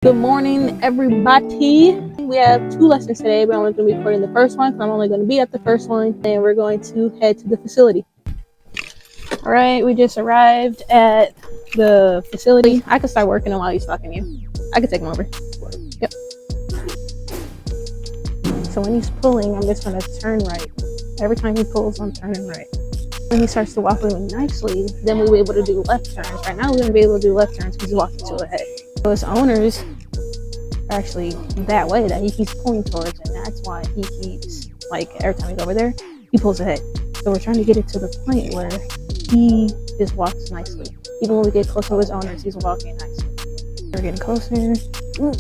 Good morning, everybody. We have 2 lessons today, but I'm only going to be recording the first one because I'm only going to be at the first one, and we're going to head to the facility. All right, we just arrived at the facility. I can start working on while he's talking to you. I can take him over. Yep. So when he's pulling, I'm just going to turn right. Every time he pulls, I'm turning right. When he starts to walk with me nicely, then we'll be able to do left turns. Right now, we're going to be able to do left turns because he's walking to the head. So his owners are actually that way that he keeps pulling towards, and that's why he keeps, like, every time he's over there, he pulls ahead. So we're trying to get it to the point where he just walks nicely. Even when we get closer to his owners, he's walking nicely. We're getting closer. Turn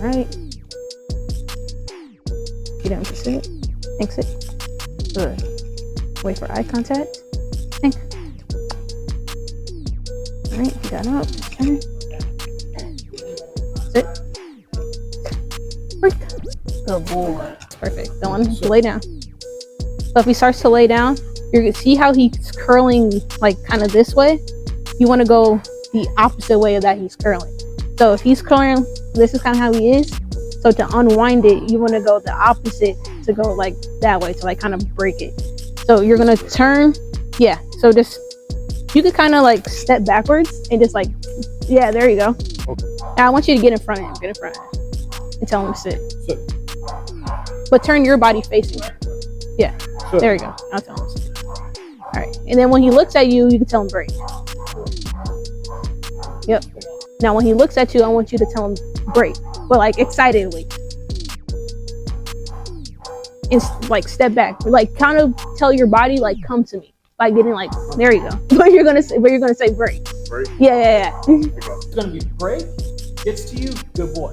right. Get him to sit. Exit. Good. Wait for eye contact. Think. All right, he got up. Turn. Sit. Right. Good boy. Perfect. Don't want him to lay down. So if he starts to lay down, you're gonna see how he's curling, like, kind of this way. You want to go the opposite way of that he's curling. So if he's curling, this is kind of how he is. So to unwind it, you want to go the opposite, to go like that way, to like kind of break it. So you're gonna turn, yeah. So just, you could kind of like step backwards and just like, yeah, there you go. Okay. Now I want you to get in front of him, and tell him to sit. But turn your body facing him. Yeah, there you go. I'll tell him to sit. All right, and then when he looks at you, you can tell him break. Yep. Now when he looks at you, I want you to tell him break, but like excitedly. And like step back, like kind of tell your body like come to me, like getting like, there you go. But you're gonna say break. Break. Yeah. It's gonna be break. Gets to you, good boy.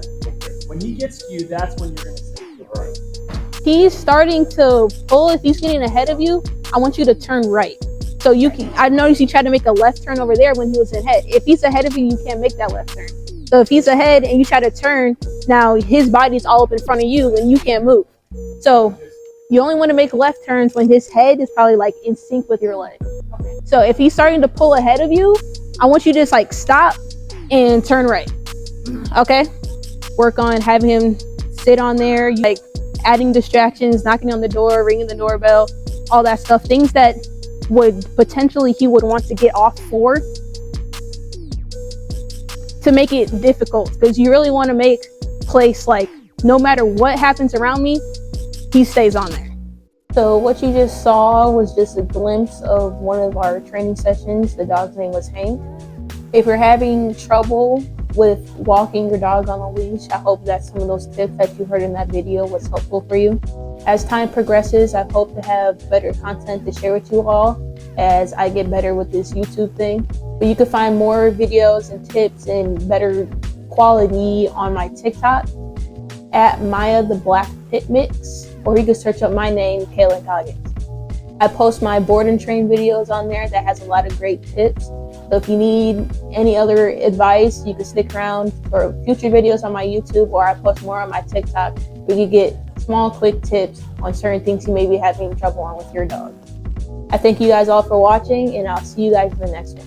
When he gets to you, that's when you're gonna say good boy. He's starting to pull. If he's getting ahead of you, I want you to turn right. So you can. I noticed you tried to make a left turn over there when he was ahead. If he's ahead of you, you can't make that left turn. So if he's ahead and you try to turn, now his body's all up in front of you and you can't move. So you only want to make left turns when his head is probably like in sync with your leg. So if he's starting to pull ahead of you, I want you to just like stop and turn right. Okay? Work on having him sit on there, like adding distractions, knocking on the door, ringing the doorbell, all that stuff. Things that would potentially he would want to get off for, to make it difficult, because you really want to make place like no matter what happens around me, he stays on there. So what you just saw was just a glimpse of one of our training sessions. The dog's name was Hank. If you're having trouble with walking your dog on a leash, I hope that some of those tips that you heard in that video was helpful for you. As time progresses, I hope to have better content to share with you all as I get better with this YouTube thing. But you can find more videos and tips and better quality on my TikTok at Maya the Black Pit Mix, or you can search up my name, Kaylin Coggins. I post my board and train videos on there that has a lot of great tips. So if you need any other advice, you can stick around for future videos on my YouTube, or I post more on my TikTok where you get small, quick tips on certain things you may be having trouble on with your dog. I thank you guys all for watching, and I'll see you guys in the next one.